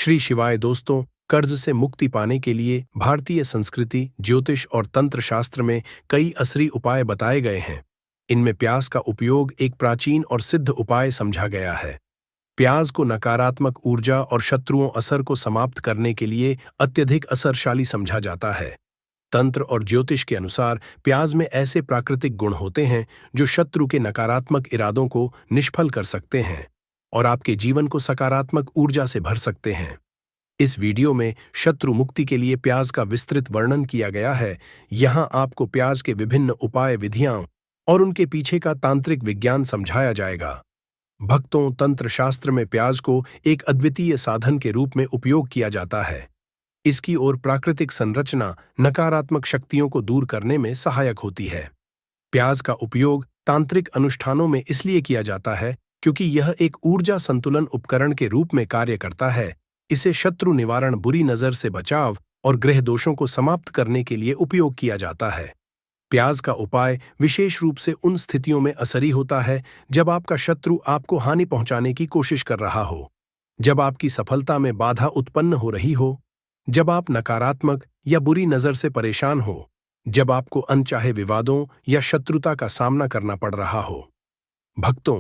श्री शिवाय दोस्तों, कर्ज से मुक्ति पाने के लिए भारतीय संस्कृति, ज्योतिष और तंत्र शास्त्र में कई असली उपाय बताए गए हैं। इनमें प्याज का उपयोग एक प्राचीन और सिद्ध उपाय समझा गया है। प्याज को नकारात्मक ऊर्जा और शत्रुओं असर को समाप्त करने के लिए अत्यधिक असरशाली समझा जाता है। तंत्र और ज्योतिष के अनुसार प्याज में ऐसे प्राकृतिक गुण होते हैं जो शत्रु के नकारात्मक इरादों को निष्फल कर सकते हैं और आपके जीवन को सकारात्मक ऊर्जा से भर सकते हैं। इस वीडियो में शत्रु मुक्ति के लिए प्याज का विस्तृत वर्णन किया गया है। यहां आपको प्याज के विभिन्न उपाय विधियां और उनके पीछे का तांत्रिक विज्ञान समझाया जाएगा। भक्तों, तंत्र शास्त्र में प्याज को एक अद्वितीय साधन के रूप में उपयोग किया जाता है। इसकी ओर प्राकृतिक संरचना नकारात्मक शक्तियों को दूर करने में सहायक होती है। प्याज का उपयोग तांत्रिक अनुष्ठानों में इसलिए किया जाता है क्योंकि यह एक ऊर्जा संतुलन उपकरण के रूप में कार्य करता है। इसे शत्रु निवारण, बुरी नजर से बचाव और ग्रह दोषों को समाप्त करने के लिए उपयोग किया जाता है। प्याज का उपाय विशेष रूप से उन स्थितियों में असरी होता है जब आपका शत्रु आपको हानि पहुंचाने की कोशिश कर रहा हो, जब आपकी सफलता में बाधा उत्पन्न हो रही हो, जब आप नकारात्मक या बुरी नजर से परेशान हो, जब आपको अनचाहे विवादों या शत्रुता का सामना करना पड़ रहा हो। भक्तों,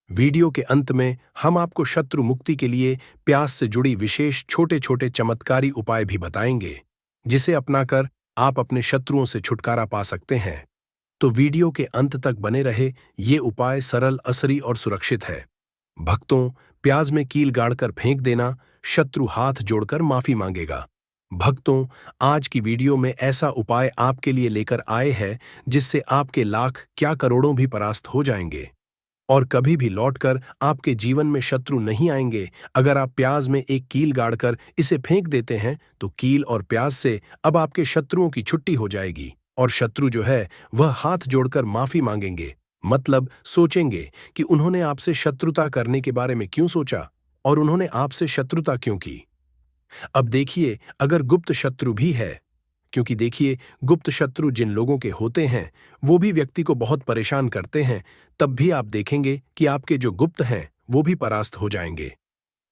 वीडियो के अंत में हम आपको शत्रु मुक्ति के लिए प्याज से जुड़ी विशेष छोटे छोटे चमत्कारी उपाय भी बताएंगे, जिसे अपनाकर आप अपने शत्रुओं से छुटकारा पा सकते हैं। तो वीडियो के अंत तक बने रहे। ये उपाय सरल, असरी और सुरक्षित है। भक्तों, प्याज में कील गाड़कर फेंक देना, शत्रु हाथ जोड़कर माफी मांगेगा। भक्तों, आज की वीडियो में ऐसा उपाय आपके लिए लेकर आए हैं जिससे आपके लाख क्या करोड़ों भी परास्त हो जाएंगे और कभी भी लौटकर आपके जीवन में शत्रु नहीं आएंगे। अगर आप प्याज में एक कील गाड़कर इसे फेंक देते हैं तो कील और प्याज से अब आपके शत्रुओं की छुट्टी हो जाएगी और शत्रु जो है वह हाथ जोड़कर माफी मांगेंगे। मतलब सोचेंगे कि उन्होंने आपसे शत्रुता करने के बारे में क्यों सोचा और उन्होंने आपसे शत्रुता क्यों की। अब देखिए, अगर गुप्त शत्रु भी है, क्योंकि देखिए, गुप्त शत्रु जिन लोगों के होते हैं वो भी व्यक्ति को बहुत परेशान करते हैं, तब भी आप देखेंगे कि आपके जो गुप्त हैं वो भी परास्त हो जाएंगे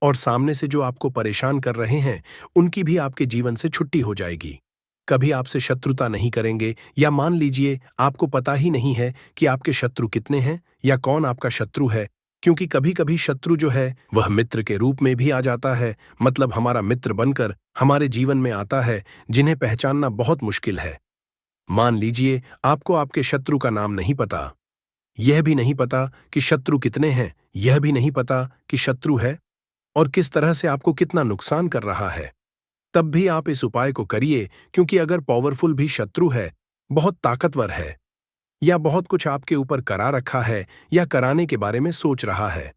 और सामने से जो आपको परेशान कर रहे हैं उनकी भी आपके जीवन से छुट्टी हो जाएगी। कभी आपसे शत्रुता नहीं करेंगे, या मान लीजिए आपको पता ही नहीं है कि आपके शत्रु कितने हैं या कौन आपका शत्रु है, क्योंकि कभी कभी शत्रु जो है वह मित्र के रूप में भी आ जाता है। मतलब हमारा मित्र बनकर हमारे जीवन में आता है, जिन्हें पहचानना बहुत मुश्किल है। मान लीजिए आपको आपके शत्रु का नाम नहीं पता, यह भी नहीं पता कि शत्रु कितने हैं, यह भी नहीं पता कि शत्रु है और किस तरह से आपको कितना नुकसान कर रहा है। तब भी आप इस उपाय को करिए, क्योंकि अगर पावरफुल भी शत्रु है, बहुत ताकतवर है या बहुत कुछ आपके ऊपर करा रखा है या कराने के बारे में सोच रहा है,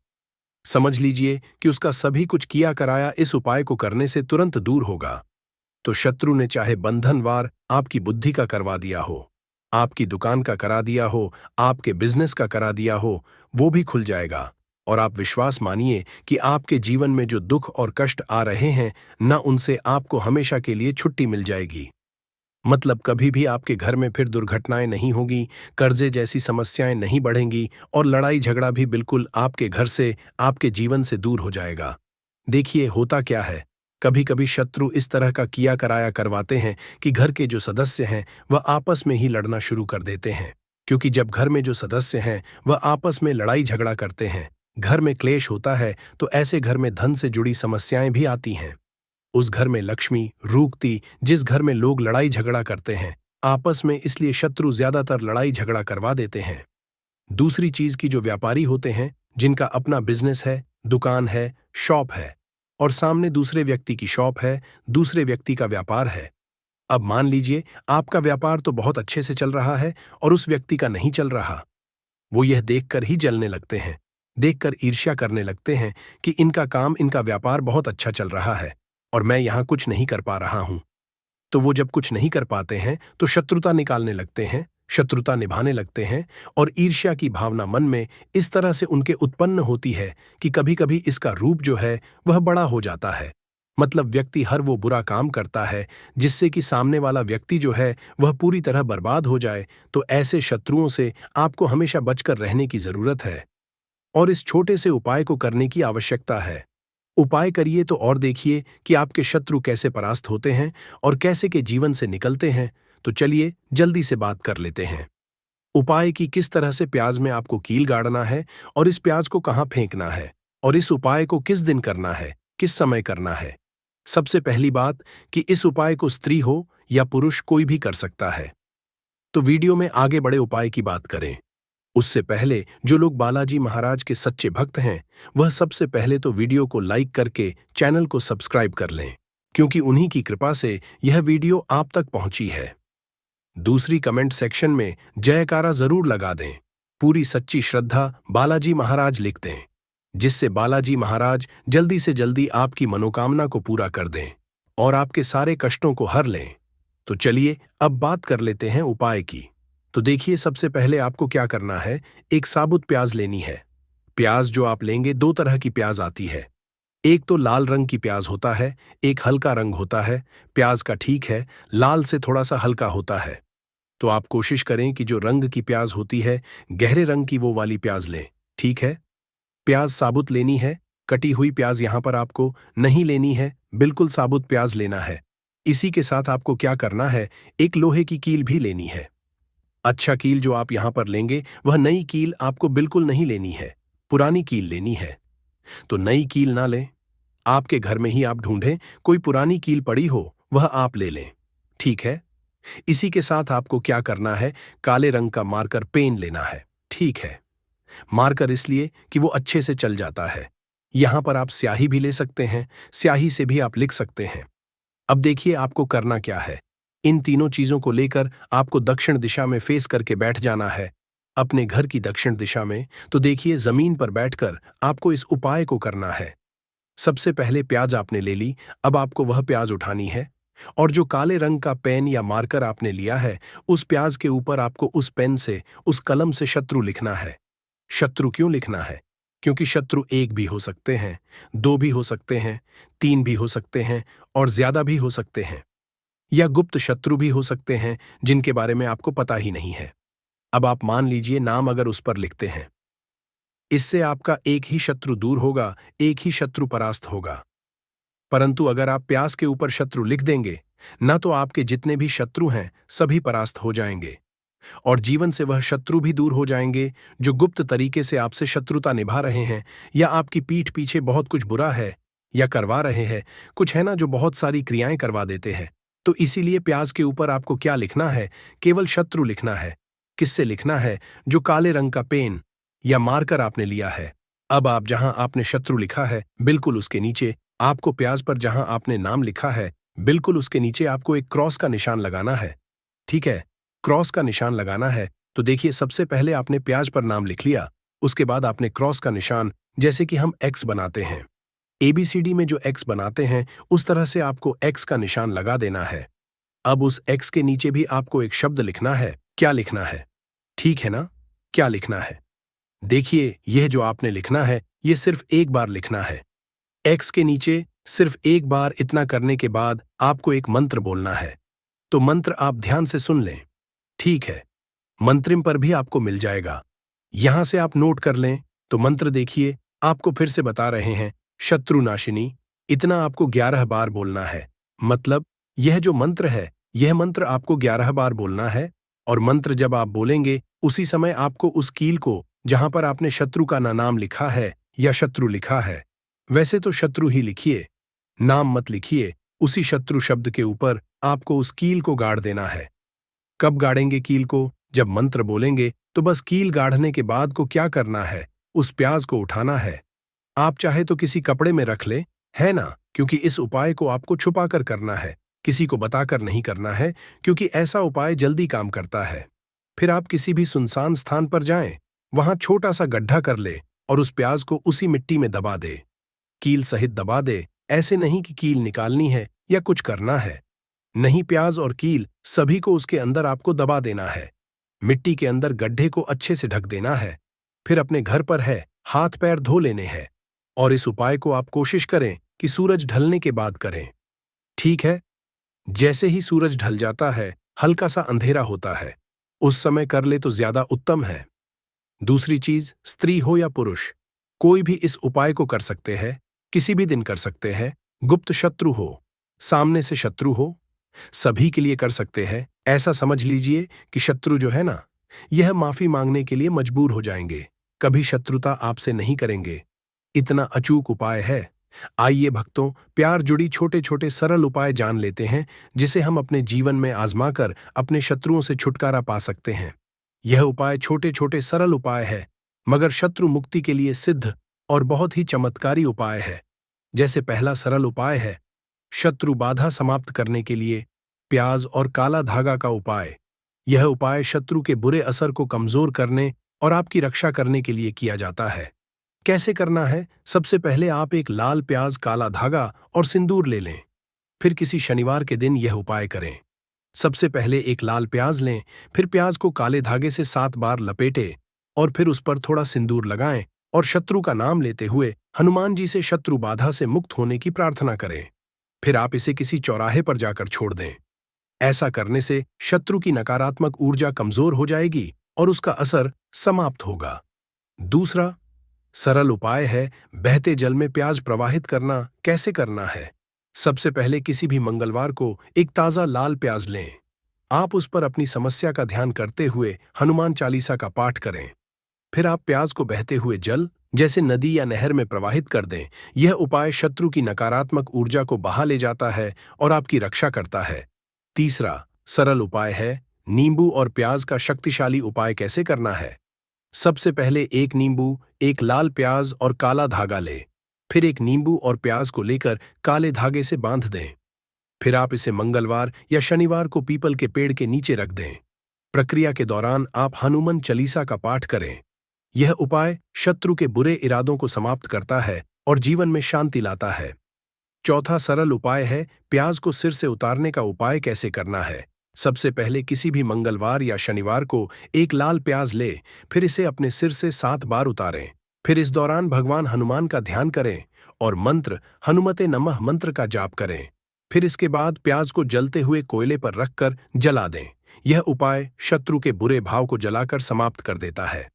समझ लीजिए कि उसका सभी कुछ किया कराया इस उपाय को करने से तुरंत दूर होगा। तो शत्रु ने चाहे बंधनवार आपकी बुद्धि का करवा दिया हो, आपकी दुकान का करा दिया हो, आपके बिजनेस का करा दिया हो, वो भी खुल जाएगा और आप विश्वास मानिए कि आपके जीवन में जो दुख और कष्ट आ रहे हैं न, उनसे आपको हमेशा के लिए छुट्टी मिल जाएगी। मतलब कभी भी आपके घर में फिर दुर्घटनाएं नहीं होगी, कर्जे जैसी समस्याएं नहीं बढ़ेंगी और लड़ाई झगड़ा भी बिल्कुल आपके घर से, आपके जीवन से दूर हो जाएगा। देखिए, होता क्या है, कभी कभी शत्रु इस तरह का किया कराया करवाते हैं कि घर के जो सदस्य हैं वह आपस में ही लड़ना शुरू कर देते हैं, क्योंकि जब घर में जो सदस्य हैं वह आपस में लड़ाई झगड़ा करते हैं, घर में क्लेश होता है, तो ऐसे घर में धन से जुड़ी समस्याएं भी आती हैं। उस घर में लक्ष्मी रूकती, जिस घर में लोग लड़ाई झगड़ा करते हैं आपस में, इसलिए शत्रु ज्यादातर लड़ाई झगड़ा करवा देते हैं। दूसरी चीज की जो व्यापारी होते हैं, जिनका अपना बिजनेस है, दुकान है, शॉप है और सामने दूसरे व्यक्ति की शॉप है, दूसरे व्यक्ति का व्यापार है। अब मान लीजिए आपका व्यापार तो बहुत अच्छे से चल रहा है और उस व्यक्ति का नहीं चल रहा। वो यह देखकर ही जलने लगते हैं, देखकर ईर्ष्या करने लगते हैं कि इनका काम, इनका व्यापार बहुत अच्छा चल रहा है और मैं यहां कुछ नहीं कर पा रहा हूं। तो वो जब कुछ नहीं कर पाते हैं तो शत्रुता निकालने लगते हैं, शत्रुता निभाने लगते हैं और ईर्ष्या की भावना मन में इस तरह से उनके उत्पन्न होती है कि कभी कभी इसका रूप जो है वह बड़ा हो जाता है। मतलब व्यक्ति हर वो बुरा काम करता है जिससे कि सामने वाला व्यक्ति जो है वह पूरी तरह बर्बाद हो जाए। तो ऐसे शत्रुओं से आपको हमेशा बचकर रहने की जरूरत है और इस छोटे से उपाय को करने की आवश्यकता है। उपाय करिए तो और देखिए कि आपके शत्रु कैसे परास्त होते हैं और कैसे के जीवन से निकलते हैं। तो चलिए जल्दी से बात कर लेते हैं। उपाय की किस तरह से प्याज में आपको कील गाड़ना है और इस प्याज को कहाँ फेंकना है और इस उपाय को किस दिन करना है, किस समय करना है। सबसे पहली बात कि इस उपाय को स्त्री हो या पुरुष कोई भी कर सकता है। तो वीडियो में आगे बड़े उपाय की बात करें उससे पहले जो लोग बालाजी महाराज के सच्चे भक्त हैं वह सबसे पहले तो वीडियो को लाइक करके चैनल को सब्सक्राइब कर लें, क्योंकि उन्हीं की कृपा से यह वीडियो आप तक पहुंची है। दूसरी कमेंट सेक्शन में जयकारा जरूर लगा दें। पूरी सच्ची श्रद्धा बालाजी महाराज लिख दें, जिससे बालाजी महाराज जल्दी से जल्दी आपकी मनोकामना को पूरा कर दें और आपके सारे कष्टों को हर लें। तो चलिए अब बात कर लेते हैं उपाय की। तो देखिए सबसे पहले आपको क्या करना है, एक साबुत प्याज लेनी है। प्याज जो आप लेंगे दो तरह की प्याज आती है, एक तो लाल रंग की प्याज होता है, एक हल्का रंग होता है। प्याज का ठीक है लाल से थोड़ा सा हल्का होता है। तो आप कोशिश करें कि जो रंग की प्याज होती है गहरे रंग की वो वाली प्याज लें, ठीक है। प्याज साबुत लेनी है, कटी हुई प्याज यहां पर आपको नहीं लेनी है, बिल्कुल साबुत प्याज लेना है। इसी के साथ आपको क्या करना है, एक लोहे की कील भी लेनी है। अच्छा कील जो आप यहां पर लेंगे वह नई कील आपको बिल्कुल नहीं लेनी है, पुरानी कील लेनी है। तो नई कील ना लें, आपके घर में ही आप ढूंढें कोई पुरानी कील पड़ी हो वह आप ले लें, ठीक है। इसी के साथ आपको क्या करना है, काले रंग का मार्कर पेन लेना है, ठीक है। मार्कर इसलिए कि वो अच्छे से चल जाता है। यहां पर आप स्याही भी ले सकते हैं, स्याही से भी आप लिख सकते हैं। अब देखिए आपको करना क्या है, इन तीनों चीजों को लेकर आपको दक्षिण दिशा में फेस करके बैठ जाना है, अपने घर की दक्षिण दिशा में। तो देखिए जमीन पर बैठकर आपको इस उपाय को करना है। सबसे पहले प्याज आपने ले ली, अब आपको वह प्याज उठानी है और जो काले रंग का पेन या मार्कर आपने लिया है उस प्याज के ऊपर आपको उस पेन से, उस कलम से शत्रु लिखना है। शत्रु क्यों लिखना है, क्योंकि शत्रु एक भी हो सकते हैं, दो भी हो सकते हैं, तीन भी हो सकते हैं और ज्यादा भी हो सकते हैं, या गुप्त शत्रु भी हो सकते हैं जिनके बारे में आपको पता ही नहीं है। अब आप मान लीजिए नाम अगर उस पर लिखते हैं, इससे आपका एक ही शत्रु दूर होगा, एक ही शत्रु परास्त होगा। परंतु अगर आप प्याज के ऊपर शत्रु लिख देंगे, ना तो आपके जितने भी शत्रु हैं सभी परास्त हो जाएंगे और जीवन से वह शत्रु भी दूर हो जाएंगे जो गुप्त तरीके से आपसे शत्रुता निभा रहे हैं या आपकी पीठ पीछे बहुत कुछ बुरा है या करवा रहे हैं। कुछ है ना जो बहुत सारी क्रियाएं करवा देते हैं। तो इसीलिए प्याज के ऊपर आपको क्या लिखना है, केवल शत्रु लिखना है। किससे लिखना है, जो काले रंग का पेन या मार्कर आपने लिया है। अब आप जहां आपने शत्रु लिखा है बिल्कुल उसके नीचे आपको प्याज पर जहां आपने नाम लिखा है बिल्कुल उसके नीचे आपको एक क्रॉस का निशान लगाना है, ठीक है। क्रॉस का निशान लगाना है। तो देखिए सबसे पहले आपने प्याज पर नाम लिख लिया, उसके बाद आपने क्रॉस का निशान, जैसे कि हम एक्स बनाते हैं, एबीसीडी में जो एक्स बनाते हैं उस तरह से आपको एक्स का निशान लगा देना है। अब उस एक्स के नीचे भी आपको एक शब्द लिखना है। क्या लिखना है, ठीक है ना, क्या लिखना है। देखिए यह जो आपने लिखना है यह सिर्फ एक बार लिखना है। एक्स के नीचे सिर्फ एक बार इतना करने के बाद आपको एक मंत्र बोलना है। तो मंत्र आप ध्यान से सुन लें, ठीक है। मंत्रिम पर भी आपको मिल जाएगा, यहां से आप नोट कर लें। तो मंत्र देखिए आपको फिर से बता रहे हैं, शत्रुनाशिनी। इतना आपको 11 बार बोलना है। मतलब यह जो मंत्र है यह मंत्र आपको 11 बार बोलना है और मंत्र जब आप बोलेंगे उसी समय आपको उस कील को जहां पर आपने शत्रु का नाम लिखा है या शत्रु लिखा है, वैसे तो शत्रु ही लिखिए, नाम मत लिखिए, उसी शत्रु शब्द के ऊपर आपको उस कील को गाड़ देना है। कब गाड़ेंगे कील को, जब मंत्र बोलेंगे। तो बस कील गाड़ने के बाद को क्या करना है, उस प्याज को उठाना है। आप चाहे तो किसी कपड़े में रख ले, है ना, क्योंकि इस उपाय को आपको छुपाकर करना है, किसी को बताकर नहीं करना है, क्योंकि ऐसा उपाय जल्दी काम करता है। फिर आप किसी भी सुनसान स्थान पर जाएं, वहां छोटा सा गड्ढा कर ले और उस प्याज को उसी मिट्टी में दबा दे, कील सहित दबा दे। ऐसे नहीं कि कील निकालनी है या कुछ करना है, नहीं, प्याज और कील सभी को उसके अंदर आपको दबा देना है। मिट्टी के अंदर गड्ढे को अच्छे से ढक देना है। फिर अपने घर पर है हाथ पैर धो लेने हैं और इस उपाय को आप कोशिश करें कि सूरज ढलने के बाद करें, ठीक है। जैसे ही सूरज ढल जाता है, हल्का सा अंधेरा होता है, उस समय कर ले तो ज्यादा उत्तम है। दूसरी चीज, स्त्री हो या पुरुष, कोई भी इस उपाय को कर सकते हैं। किसी भी दिन कर सकते हैं, गुप्त शत्रु हो, सामने से शत्रु हो, सभी के लिए कर सकते हैं। ऐसा समझ लीजिए कि शत्रु जो है ना, यह माफी मांगने के लिए मजबूर हो जाएंगे, कभी शत्रुता आपसे नहीं करेंगे। इतना अचूक उपाय है। आइए भक्तों, प्यार जुड़ी छोटे छोटे सरल उपाय जान लेते हैं, जिसे हम अपने जीवन में आजमाकर अपने शत्रुओं से छुटकारा पा सकते हैं। यह उपाय छोटे छोटे सरल उपाय है, मगर शत्रु मुक्ति के लिए सिद्ध और बहुत ही चमत्कारी उपाय है। जैसे पहला सरल उपाय है, शत्रु बाधा समाप्त करने के लिए प्याज और काला धागा का उपाय। यह उपाय शत्रु के बुरे असर को कमजोर करने और आपकी रक्षा करने के लिए किया जाता है। कैसे करना है? सबसे पहले आप एक लाल प्याज, काला धागा और सिंदूर ले लें। फिर किसी शनिवार के दिन यह उपाय करें। सबसे पहले एक लाल प्याज लें, फिर प्याज को काले धागे से 7 बार लपेटें और फिर उस पर थोड़ा सिंदूर लगाएं और शत्रु का नाम लेते हुए हनुमान जी से शत्रु बाधा से मुक्त होने की प्रार्थना करें। फिर आप इसे किसी चौराहे पर जाकर छोड़ दें। ऐसा करने से शत्रु की नकारात्मक ऊर्जा कमजोर हो जाएगी और उसका असर समाप्त होगा। दूसरा सरल उपाय है बहते जल में प्याज प्रवाहित करना। कैसे करना है? सबसे पहले किसी भी मंगलवार को एक ताजा लाल प्याज लें। आप उस पर अपनी समस्या का ध्यान करते हुए हनुमान चालीसा का पाठ करें। फिर आप प्याज को बहते हुए जल, जैसे नदी या नहर में प्रवाहित कर दें। यह उपाय शत्रु की नकारात्मक ऊर्जा को बहा ले जाता है और आपकी रक्षा करता है। तीसरा सरल उपाय है नींबू और प्याज का शक्तिशाली उपाय। कैसे करना है? सबसे पहले एक नींबू, एक लाल प्याज और काला धागा ले। फिर एक नींबू और प्याज को लेकर काले धागे से बांध दें। फिर आप इसे मंगलवार या शनिवार को पीपल के पेड़ के नीचे रख दें। प्रक्रिया के दौरान आप हनुमान चालीसा का पाठ करें। यह उपाय शत्रु के बुरे इरादों को समाप्त करता है और जीवन में शांति लाता है। चौथा सरल उपाय है प्याज को सिर से उतारने का उपाय। कैसे करना है? सबसे पहले किसी भी मंगलवार या शनिवार को एक लाल प्याज ले, फिर इसे अपने सिर से 7 बार उतारें। फिर इस दौरान भगवान हनुमान का ध्यान करें और मंत्र हनुमते नमः मंत्र का जाप करें। फिर इसके बाद प्याज को जलते हुए कोयले पर रखकर जला दें। यह उपाय शत्रु के बुरे भाव को जलाकर समाप्त कर देता है।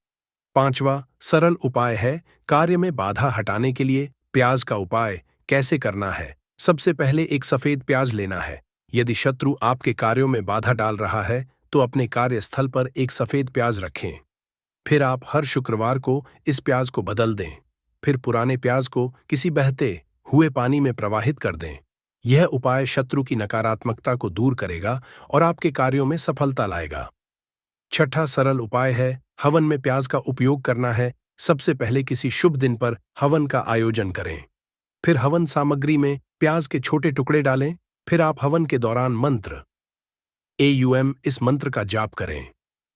पांचवा सरल उपाय है कार्य में बाधा हटाने के लिए प्याज का उपाय। कैसे करना है? सबसे पहले एक सफेद प्याज लेना है। यदि शत्रु आपके कार्यों में बाधा डाल रहा है तो अपने कार्यस्थल पर एक सफेद प्याज रखें। फिर आप हर शुक्रवार को इस प्याज को बदल दें। फिर पुराने प्याज को किसी बहते हुए पानी में प्रवाहित कर दें। यह उपाय शत्रु की नकारात्मकता को दूर करेगा और आपके कार्यों में सफलता लाएगा। छठा सरल उपाय है हवन में प्याज का उपयोग करना है। सबसे पहले किसी शुभ दिन पर हवन का आयोजन करें। फिर हवन सामग्री में प्याज के छोटे टुकड़े डालें। फिर आप हवन के दौरान मंत्र एयूएम इस मंत्र का जाप करें।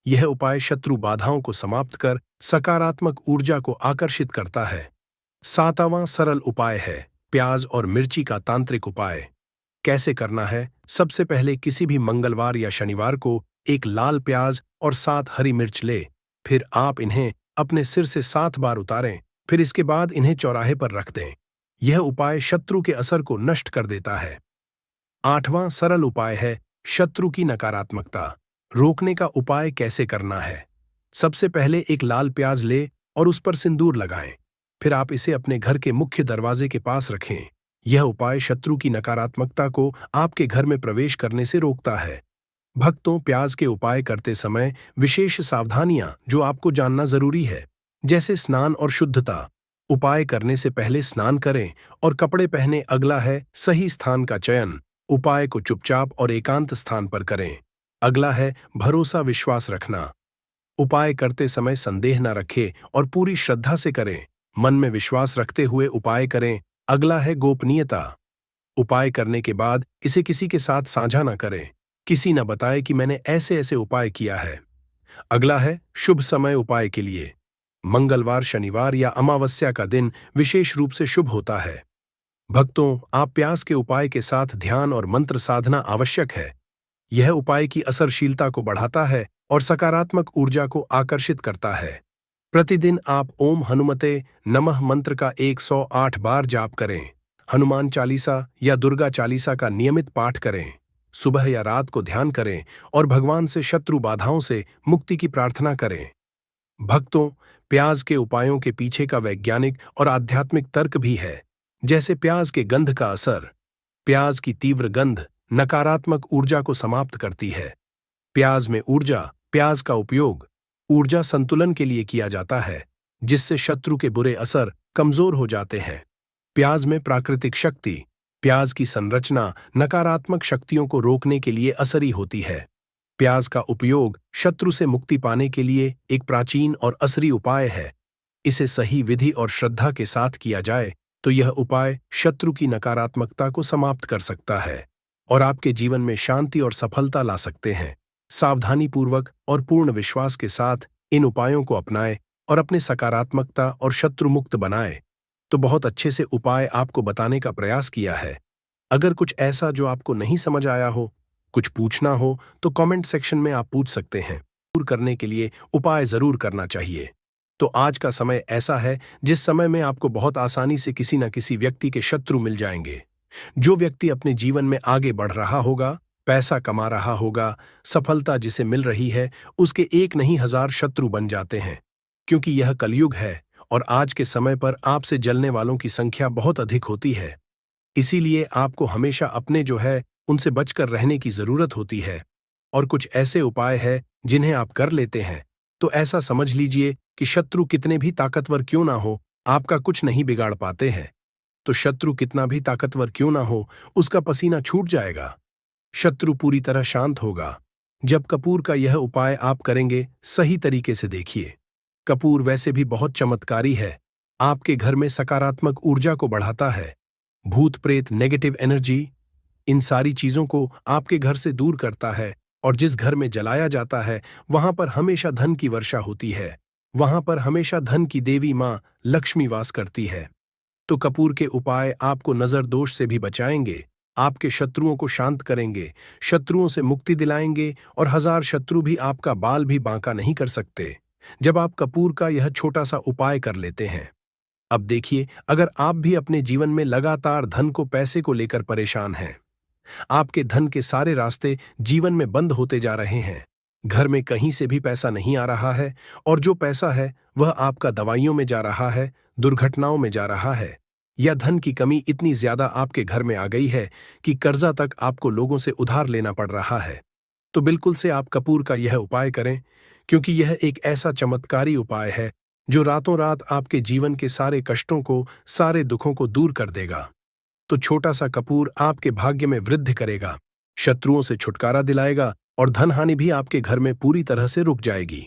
यह उपाय शत्रु बाधाओं को समाप्त कर सकारात्मक ऊर्जा को आकर्षित करता है। सातवां सरल उपाय है प्याज और मिर्ची का तांत्रिक उपाय। कैसे करना है? सबसे पहले किसी भी मंगलवार या शनिवार को एक लाल प्याज और 7 हरी मिर्च ले। फिर आप इन्हें अपने सिर से 7 बार उतारें। फिर इसके बाद इन्हें चौराहे पर रख दें। यह उपाय शत्रु के असर को नष्ट कर देता है। आठवां सरल उपाय है शत्रु की नकारात्मकता रोकने का उपाय। कैसे करना है? सबसे पहले एक लाल प्याज ले और उस पर सिंदूर लगाएं। फिर आप इसे अपने घर के मुख्य दरवाजे के पास रखें। यह उपाय शत्रु की नकारात्मकता को आपके घर में प्रवेश करने से रोकता है। भक्तों, प्याज के उपाय करते समय विशेष सावधानियां जो आपको जानना जरूरी है, जैसे स्नान और शुद्धता। उपाय करने से पहले स्नान करें और कपड़े पहने। अगला है सही स्थान का चयन। उपाय को चुपचाप और एकांत स्थान पर करें। अगला है भरोसा विश्वास रखना। उपाय करते समय संदेह न रखें और पूरी श्रद्धा से करें। मन में विश्वास रखते हुए उपाय करें। अगला है गोपनीयता। उपाय करने के बाद इसे किसी के साथ साझा न करें। किसी न बताए कि मैंने ऐसे ऐसे उपाय किया है। अगला है शुभ समय उपाय के लिए। मंगलवार, शनिवार या अमावस्या का दिन विशेष रूप से शुभ होता है। भक्तों, आप प्याज के उपाय के साथ ध्यान और मंत्र साधना आवश्यक है। यह उपाय की असरशीलता को बढ़ाता है और सकारात्मक ऊर्जा को आकर्षित करता है। प्रतिदिन आप ओम हनुमते नमः मंत्र का 108 बार जाप करें। हनुमान चालीसा या दुर्गा चालीसा का नियमित पाठ करें। सुबह या रात को ध्यान करें और भगवान से शत्रु बाधाओं से मुक्ति की प्रार्थना करें। भक्तों, प्याज के उपायों के पीछे का वैज्ञानिक और आध्यात्मिक तर्क भी है। जैसे प्याज के गंध का असर। प्याज की तीव्र गंध नकारात्मक ऊर्जा को समाप्त करती है। प्याज में ऊर्जा। प्याज का उपयोग ऊर्जा संतुलन के लिए किया जाता है, जिससे शत्रु के बुरे असर कमजोर हो जाते हैं। प्याज में प्राकृतिक शक्ति। प्याज की संरचना नकारात्मक शक्तियों को रोकने के लिए असरी होती है। प्याज का उपयोग शत्रु से मुक्ति पाने के लिए एक प्राचीन और असरी उपाय है। इसे सही विधि और श्रद्धा के साथ किया जाए तो यह उपाय शत्रु की नकारात्मकता को समाप्त कर सकता है और आपके जीवन में शांति और सफलता ला सकते हैं। सावधानीपूर्वक और पूर्ण विश्वास के साथ इन उपायों को अपनाएं और अपने सकारात्मकता और शत्रु मुक्त बनाएं। तो बहुत अच्छे से उपाय आपको बताने का प्रयास किया है। अगर कुछ ऐसा जो आपको नहीं समझ आया हो, कुछ पूछना हो, तो कमेंट सेक्शन में आप पूछ सकते हैं। दूर करने के लिए उपाय जरूर करना चाहिए। तो आज का समय ऐसा है जिस समय में आपको बहुत आसानी से किसी न किसी व्यक्ति के शत्रु मिल जाएंगे। जो व्यक्ति अपने जीवन में आगे बढ़ रहा होगा, पैसा कमा रहा होगा, सफलता जिसे मिल रही है, उसके एक नहीं 1000 शत्रु बन जाते हैं। क्योंकि यह कलयुग है और आज के समय पर आपसे जलने वालों की संख्या बहुत अधिक होती है। इसीलिए आपको हमेशा अपने जो है उनसे बचकर रहने की जरूरत होती है। और कुछ ऐसे उपाय हैं जिन्हें आप कर लेते हैं तो ऐसा समझ लीजिए कि शत्रु कितने भी ताकतवर क्यों ना हो, आपका कुछ नहीं बिगाड़ पाते हैं। तो शत्रु कितना भी ताकतवर क्यों ना हो, उसका पसीना छूट जाएगा। शत्रु पूरी तरह शांत होगा। जब कपूर का यह उपाय आप करेंगे, सही तरीके से देखिए। कपूर वैसे भी बहुत चमत्कारी है। आपके घर में सकारात्मक ऊर्जा को बढ़ाता है। भूत प्रेत, नेगेटिव एनर्जी, इन सारी चीजों को आपके घर से दूर करता है। और जिस घर में जलाया जाता है वहां पर हमेशा धन की वर्षा होती है। वहां पर हमेशा धन की देवी मां लक्ष्मी वास करती है। तो कपूर के उपाय आपको नजर दोष से भी बचाएंगे, आपके शत्रुओं को शांत करेंगे, शत्रुओं से मुक्ति दिलाएंगे और 1000 शत्रु भी आपका बाल भी बांका नहीं कर सकते जब आप कपूर का यह छोटा सा उपाय कर लेते हैं। अब देखिए, अगर आप भी अपने जीवन में लगातार धन को, पैसे को लेकर परेशान हैं, आपके धन के सारे रास्ते जीवन में बंद होते जा रहे हैं, घर में कहीं से भी पैसा नहीं आ रहा है और जो पैसा है वह आपका दवाइयों में जा रहा है, दुर्घटनाओं में जा रहा है, या धन की कमी इतनी ज्यादा आपके घर में आ गई है कि कर्जा तक आपको लोगों से उधार लेना पड़ रहा है, तो बिल्कुल से आप कपूर का यह उपाय करें, क्योंकि यह एक ऐसा चमत्कारी उपाय है जो रातों रात आपके जीवन के सारे कष्टों को, सारे दुखों को दूर कर देगा। तो छोटा सा कपूर आपके भाग्य में वृद्धि करेगा, शत्रुओं से छुटकारा दिलाएगा और धन हानि भी आपके घर में पूरी तरह से रुक जाएगी।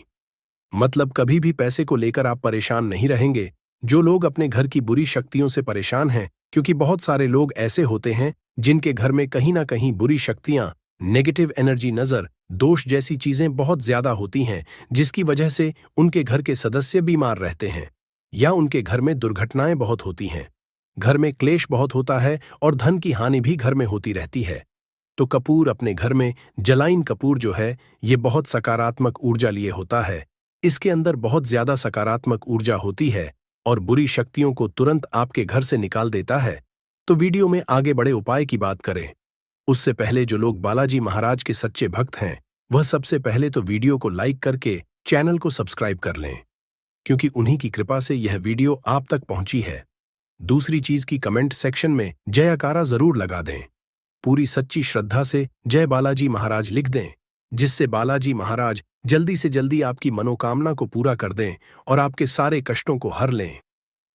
मतलब कभी भी पैसे को लेकर आप परेशान नहीं रहेंगे। जो लोग अपने घर की बुरी शक्तियों से परेशान हैं, क्योंकि बहुत सारे लोग ऐसे होते हैं जिनके घर में कहीं ना कहीं बुरी शक्तियां, नेगेटिव एनर्जी, नजर दोष जैसी चीजें बहुत ज्यादा होती हैं, जिसकी वजह से उनके घर के सदस्य बीमार रहते हैं या उनके घर में दुर्घटनाएं बहुत होती हैं, घर में क्लेश बहुत होता है और धन की हानि भी घर में होती रहती है। तो कपूर अपने घर में, जलाइन कपूर जो है, ये बहुत सकारात्मक ऊर्जा लिए होता है। इसके अंदर बहुत ज्यादा सकारात्मक ऊर्जा होती है और बुरी शक्तियों को तुरंत आपके घर से निकाल देता है। तो वीडियो में आगे बड़े उपाय की बात करें उससे पहले जो लोग बालाजी महाराज के सच्चे भक्त हैं, वह सबसे पहले तो वीडियो को लाइक करके चैनल को सब्सक्राइब कर लें, क्योंकि उन्हीं की कृपा से यह वीडियो आप तक पहुंची है। दूसरी चीज की कमेंट सेक्शन में जयकारा जरूर लगा दें। पूरी सच्ची श्रद्धा से जय बालाजी महाराज लिख दें, जिससे बालाजी महाराज जल्दी से जल्दी आपकी मनोकामना को पूरा कर दें और आपके सारे कष्टों को हर लें।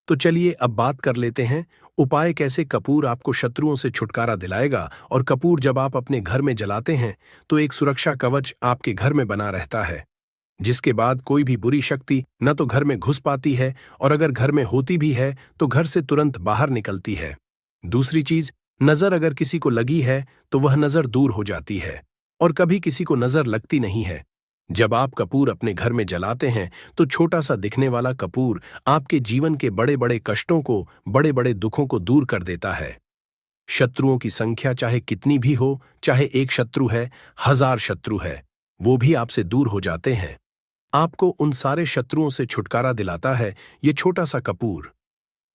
तो चलिए अब बात कर लेते हैं उपाय कैसे कपूर आपको शत्रुओं से छुटकारा दिलाएगा। और कपूर जब आप अपने घर में जलाते हैं तो एक सुरक्षा कवच आपके घर में बना रहता है, जिसके बाद कोई भी बुरी शक्ति न तो घर में घुस पाती है और अगर घर में होती भी है तो घर से तुरंत बाहर निकलती है। दूसरी चीज, नजर अगर किसी को लगी है तो वह नजर दूर हो जाती है और कभी किसी को नजर लगती नहीं है। जब आप कपूर अपने घर में जलाते हैं तो छोटा सा दिखने वाला कपूर आपके जीवन के बड़े बड़े कष्टों को, बड़े बड़े दुखों को दूर कर देता है। शत्रुओं की संख्या चाहे कितनी भी हो, चाहे एक शत्रु है, 1000 शत्रु है, वो भी आपसे दूर हो जाते हैं। आपको उन सारे शत्रुओं से छुटकारा दिलाता है ये छोटा सा कपूर।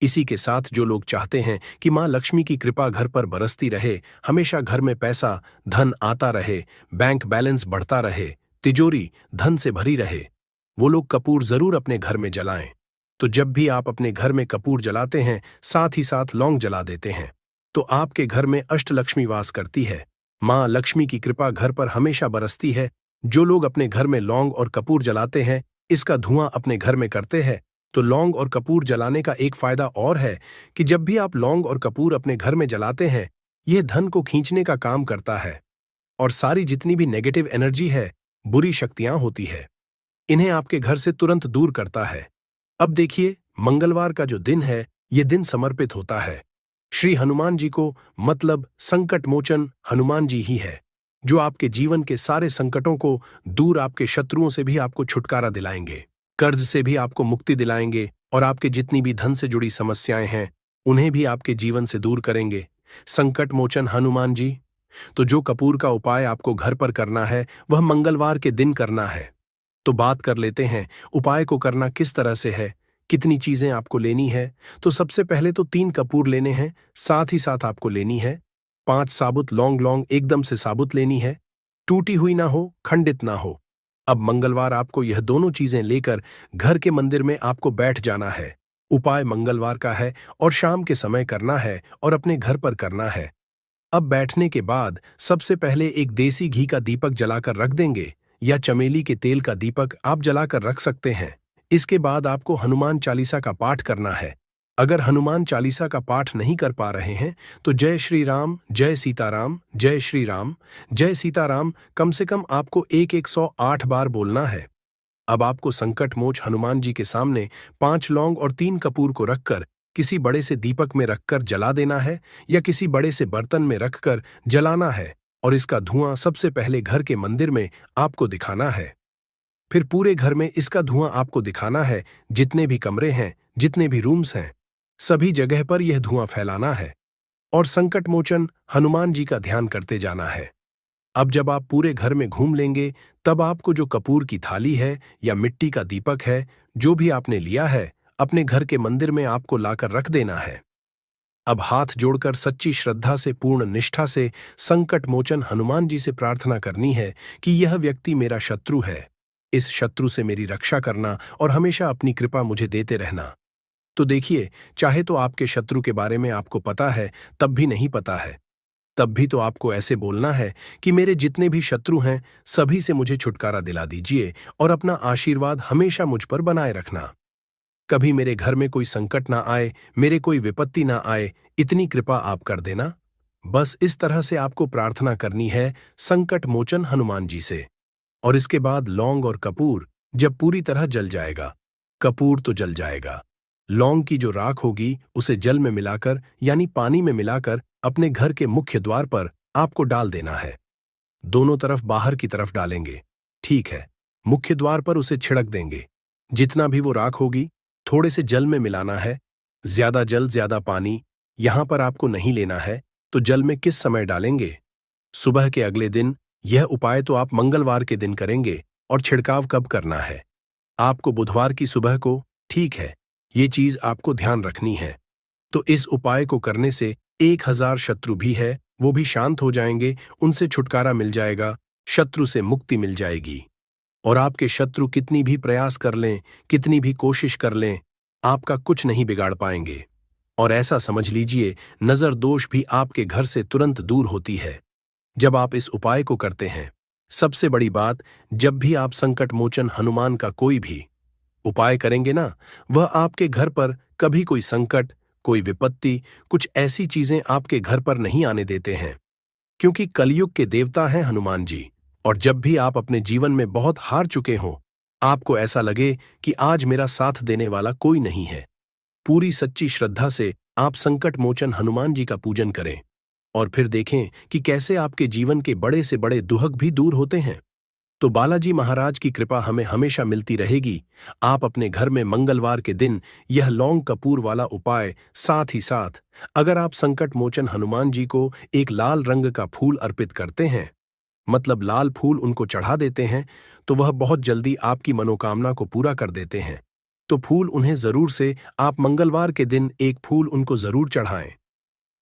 इसी के साथ जो लोग चाहते हैं कि मां लक्ष्मी की कृपा घर पर बरसती रहे, हमेशा घर में पैसा, धन आता रहे, बैंक बैलेंस बढ़ता रहे, तिजोरी धन से भरी रहे, वो लोग कपूर जरूर अपने घर में जलाएं। तो जब भी आप अपने घर में कपूर जलाते हैं, साथ ही साथ लौंग जला देते हैं, तो आपके घर में अष्टलक्ष्मी वास करती है। माँ लक्ष्मी की कृपा घर पर हमेशा बरसती है। जो लोग अपने घर में लौंग और कपूर जलाते हैं, इसका धुआं अपने घर में करते हैं, तो लौंग और कपूर जलाने का एक फायदा और है कि जब भी आप लौंग और कपूर अपने घर में जलाते हैं, यह धन को खींचने का काम करता है और सारी जितनी भी नेगेटिव एनर्जी है, बुरी शक्तियां होती है, इन्हें आपके घर से तुरंत दूर करता है। अब देखिए, मंगलवार का जो दिन है, यह दिन समर्पित होता है श्री हनुमान जी को, मतलब संकट मोचन हनुमान जी ही है, जो आपके जीवन के सारे संकटों को दूर, आपके शत्रुओं से भी आपको छुटकारा दिलाएंगे, कर्ज से भी आपको मुक्ति दिलाएंगे और आपके जितनी भी धन से जुड़ी समस्याएं हैं, उन्हें भी आपके जीवन से दूर करेंगे। संकट मोचन हनुमान जी। तो जो कपूर का उपाय आपको घर पर करना है, वह मंगलवार के दिन करना है। तो बात कर लेते हैं उपाय को करना किस तरह से है, कितनी चीजें आपको लेनी है। तो सबसे पहले तो 3 कपूर लेने हैं, साथ ही साथ आपको लेनी है 5 साबुत लौंग, लौंग एकदम से साबुत लेनी है, टूटी हुई ना हो, खंडित ना हो। अब मंगलवार आपको यह दोनों चीजें लेकर घर के मंदिर में आपको बैठ जाना है। उपाय मंगलवार का है और शाम के समय करना है और अपने घर पर करना है। अब बैठने के बाद सबसे पहले एक देसी घी का दीपक जलाकर रख देंगे, या चमेली के तेल का दीपक आप जलाकर रख सकते हैं। इसके बाद आपको हनुमान चालीसा का पाठ करना है। अगर हनुमान चालीसा का पाठ नहीं कर पा रहे हैं, तो जय श्री राम, जय सीताराम, जय श्री राम, जय सीताराम कम से कम आपको 108 बार बोलना है। अब आपको संकट मोच हनुमान जी के सामने 5 लौंग और 3 कपूर को रखकर किसी बड़े से दीपक में रखकर जला देना है, या किसी बड़े से बर्तन में रखकर जलाना है, और इसका धुआं सबसे पहले घर के मंदिर में आपको दिखाना है। फिर पूरे घर में इसका धुआं आपको दिखाना है, जितने भी कमरे हैं, जितने भी रूम्स हैं, सभी जगह पर यह धुआं फैलाना है और संकट मोचन हनुमान जी का ध्यान करते जाना है। अब जब आप पूरे घर में घूम लेंगे, तब आपको जो कपूर की थाली है या मिट्टी का दीपक है, जो भी आपने लिया है, अपने घर के मंदिर में आपको लाकर रख देना है। अब हाथ जोड़कर सच्ची श्रद्धा से, पूर्ण निष्ठा से संकट मोचन हनुमान जी से प्रार्थना करनी है कि यह व्यक्ति मेरा शत्रु है, इस शत्रु से मेरी रक्षा करना और हमेशा अपनी कृपा मुझे देते रहना। तो देखिए, चाहे तो आपके शत्रु के बारे में आपको पता है, तब भी नहीं पता है, तब भी तो आपको ऐसे बोलना है कि मेरे जितने भी शत्रु हैं, सभी से मुझे छुटकारा दिला दीजिए और अपना आशीर्वाद हमेशा मुझ पर बनाए रखना। कभी मेरे घर में कोई संकट ना आए, मेरे कोई विपत्ति ना आए, इतनी कृपा आप कर देना। बस इस तरह से आपको प्रार्थना करनी है संकट मोचन हनुमान जी से। और इसके बाद लौंग और कपूर जब पूरी तरह जल जाएगा, कपूर तो जल जाएगा, लौंग की जो राख होगी उसे जल में मिलाकर, यानी पानी में मिलाकर अपने घर के मुख्य द्वार पर आपको डाल देना है। दोनों तरफ बाहर की तरफ डालेंगे, ठीक है। मुख्य द्वार पर उसे छिड़क देंगे। जितना भी वो राख होगी, थोड़े से जल में मिलाना है। ज्यादा जल ज्यादा पानी यहां पर आपको नहीं लेना है। तो जल में किस समय डालेंगे? सुबह के अगले दिन। यह उपाय तो आप मंगलवार के दिन करेंगे। और छिड़काव कब करना है? आपको बुधवार की सुबह को, ठीक है। ये चीज आपको ध्यान रखनी है। तो इस उपाय को करने से 1000 शत्रु भी है, वो भी शांत हो जाएंगे, उनसे छुटकारा मिल जाएगा, शत्रु से मुक्ति मिल जाएगी। और आपके शत्रु कितनी भी प्रयास कर लें, कितनी भी कोशिश कर लें, आपका कुछ नहीं बिगाड़ पाएंगे। और ऐसा समझ लीजिए, नजर दोष भी आपके घर से तुरंत दूर होती है जब आप इस उपाय को करते हैं। सबसे बड़ी बात, जब भी आप संकट मोचन हनुमान का कोई भी उपाय करेंगे ना, वह आपके घर पर कभी कोई संकट, कोई विपत्ति, कुछ ऐसी चीजें आपके घर पर नहीं आने देते हैं, क्योंकि कलयुग के देवता हैं हनुमान जी। और जब भी आप अपने जीवन में बहुत हार चुके हों, आपको ऐसा लगे कि आज मेरा साथ देने वाला कोई नहीं है, पूरी सच्ची श्रद्धा से आप संकट मोचन हनुमान जी का पूजन करें और फिर देखें कि कैसे आपके जीवन के बड़े से बड़े दुहक भी दूर होते हैं। तो बालाजी महाराज की कृपा हमें हमेशा मिलती रहेगी। आप अपने घर में मंगलवार के दिन यह लौंग कपूर वाला उपाय, साथ ही साथ अगर आप संकट मोचन हनुमान जी को एक लाल रंग का फूल अर्पित करते हैं, मतलब लाल फूल उनको चढ़ा देते हैं, तो वह बहुत जल्दी आपकी मनोकामना को पूरा कर देते हैं। तो फूल उन्हें जरूर से आप मंगलवार के दिन एक फूल उनको जरूर चढ़ाएं।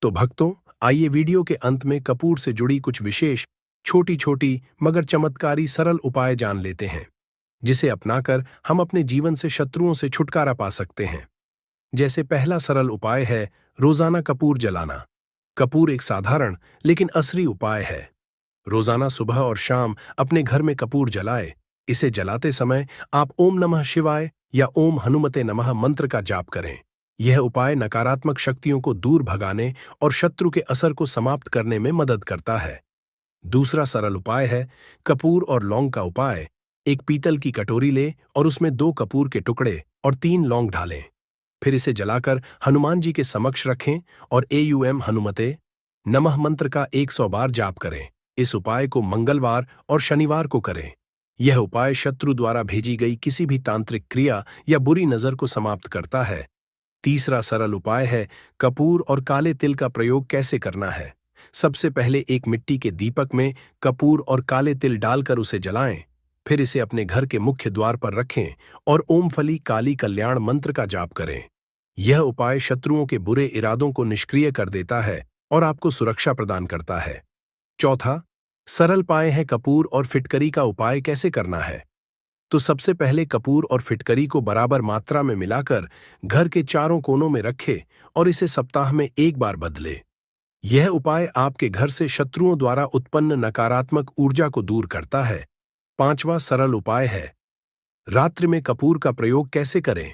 तो भक्तों, आइए वीडियो के अंत में कपूर से जुड़ी कुछ विशेष छोटी छोटी मगर चमत्कारी सरल उपाय जान लेते हैं। जिसे अपनाकर हम अपने जीवन से शत्रुओं से छुटकारा पा सकते हैं। जैसे पहला सरल उपाय है रोजाना कपूर जलाना। कपूर एक साधारण लेकिन असली उपाय है। रोजाना सुबह और शाम अपने घर में कपूर जलाए। इसे जलाते समय आप ओम नमः शिवाय या ओम हनुमते नमः मंत्र का जाप करें। यह उपाय नकारात्मक शक्तियों को दूर भगाने और शत्रु के असर को समाप्त करने में मदद करता है। दूसरा सरल उपाय है कपूर और लौंग का उपाय। एक पीतल की कटोरी ले और उसमें 2 कपूर के टुकड़े और 3 लौंग डालें। फिर इसे जलाकर हनुमान जी के समक्ष रखें और एयूएम हनुमते नमः मंत्र का 100 बार जाप करें। इस उपाय को मंगलवार और शनिवार को करें। यह उपाय शत्रु द्वारा भेजी गई किसी भी तांत्रिक क्रिया या बुरी नजर को समाप्त करता है। तीसरा सरल उपाय है कपूर और काले तिल का प्रयोग कैसे करना है। सबसे पहले एक मिट्टी के दीपक में कपूर और काले तिल डालकर उसे जलाएं। फिर इसे अपने घर के मुख्य द्वार पर रखें और ओम फली काली कल्याण मंत्र का जाप करें। यह उपाय शत्रुओं के बुरे इरादों को निष्क्रिय कर देता है और आपको सुरक्षा प्रदान करता है। चौथा सरल उपाय है कपूर और फिटकरी का उपाय कैसे करना है। तो सबसे पहले कपूर और फिटकरी को बराबर मात्रा में मिलाकर घर के चारों कोनों में रखें और इसे सप्ताह में 1 बार बदले। यह उपाय आपके घर से शत्रुओं द्वारा उत्पन्न नकारात्मक ऊर्जा को दूर करता है। पांचवा सरल उपाय है रात्रि में कपूर का प्रयोग कैसे करें।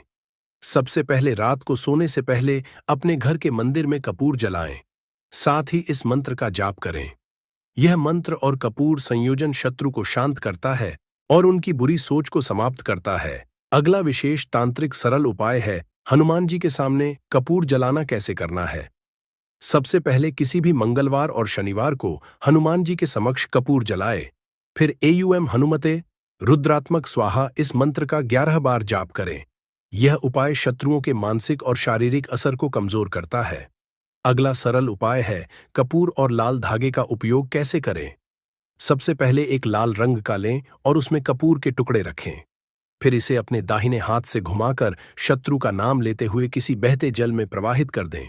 सबसे पहले रात को सोने से पहले अपने घर के मंदिर में कपूर जलाएं। साथ ही इस मंत्र का जाप करें। यह मंत्र और कपूर संयोजन शत्रु को शांत करता है और उनकी बुरी सोच को समाप्त करता है। अगला विशेष तांत्रिक सरल उपाय है हनुमान जी के सामने कपूर जलाना कैसे करना है। सबसे पहले किसी भी मंगलवार और शनिवार को हनुमान जी के समक्ष कपूर जलाए। फिर एयूएम हनुमते रुद्रात्मक स्वाहा इस मंत्र का 11 बार जाप करें। यह उपाय शत्रुओं के मानसिक और शारीरिक असर को कमजोर करता है। अगला सरल उपाय है कपूर और लाल धागे का उपयोग कैसे करें। सबसे पहले एक लाल रंग का लें और उसमें कपूर के टुकड़े रखें। फिर इसे अपने दाहिने हाथ से घुमाकर शत्रु का नाम लेते हुए किसी बहते जल में प्रवाहित कर दें।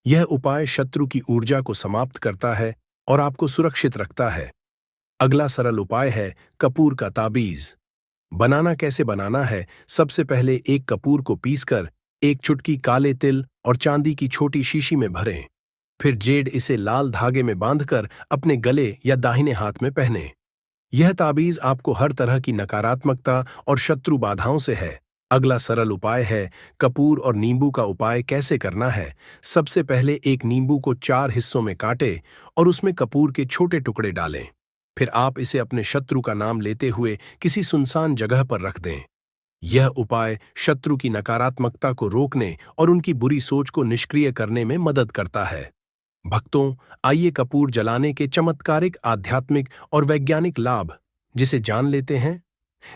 यह उपाय शत्रु की ऊर्जा को समाप्त करता है और आपको सुरक्षित रखता है। अगला सरल उपाय है कपूर का ताबीज। बनाना कैसे बनाना है। सबसे पहले एक कपूर को पीसकर एक चुटकी काले तिल और चांदी की छोटी शीशी में भरें। फिर जेड इसे लाल धागे में बांधकर अपने गले या दाहिने हाथ में पहने। यह ताबीज आपको हर तरह की नकारात्मकता और शत्रु बाधाओं से है। अगला सरल उपाय है कपूर और नींबू का उपाय कैसे करना है। सबसे पहले एक नींबू को 4 हिस्सों में काटें और उसमें कपूर के छोटे टुकड़े डालें। फिर आप इसे अपने शत्रु का नाम लेते हुए किसी सुनसान जगह पर रख दें। यह उपाय शत्रु की नकारात्मकता को रोकने और उनकी बुरी सोच को निष्क्रिय करने में मदद करता है। भक्तों, आइए कपूर जलाने के चमत्कारिक आध्यात्मिक और वैज्ञानिक लाभ जिसे जान लेते हैं।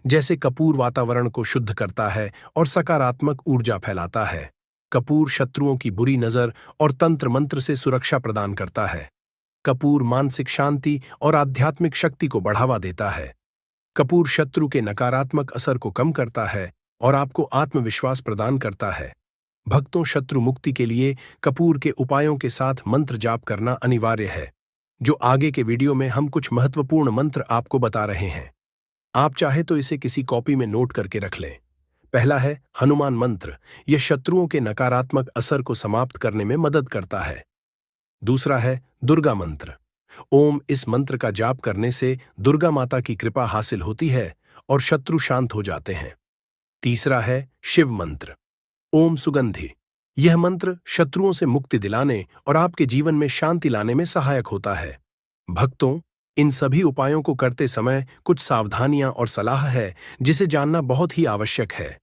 जैसे कपूर वातावरण को शुद्ध करता है और सकारात्मक ऊर्जा फैलाता है। कपूर शत्रुओं की बुरी नजर और तंत्र मंत्र से सुरक्षा प्रदान करता है। कपूर मानसिक शांति और आध्यात्मिक शक्ति को बढ़ावा देता है। कपूर शत्रु के नकारात्मक असर को कम करता है और आपको आत्मविश्वास प्रदान करता है। भक्तों, शत्रु मुक्ति के लिए कपूर के उपायों के साथ मंत्र जाप करना अनिवार्य है। जो आगे के वीडियो में हम कुछ महत्वपूर्ण मंत्र आपको बता रहे हैं। आप चाहे तो इसे किसी कॉपी में नोट करके रख लें। पहला है हनुमान मंत्र। यह शत्रुओं के नकारात्मक असर को समाप्त करने में मदद करता है। दूसरा है दुर्गा मंत्र। ओम इस मंत्र का जाप करने से दुर्गा माता की कृपा हासिल होती है और शत्रु शांत हो जाते हैं। तीसरा है शिव मंत्र। ओम सुगंधि। यह मंत्र शत्रुओं से मुक्ति दिलाने और आपके जीवन में शांति लाने में सहायक होता है। भक्तों, इन सभी उपायों को करते समय कुछ सावधानियां और सलाह है जिसे जानना बहुत ही आवश्यक है।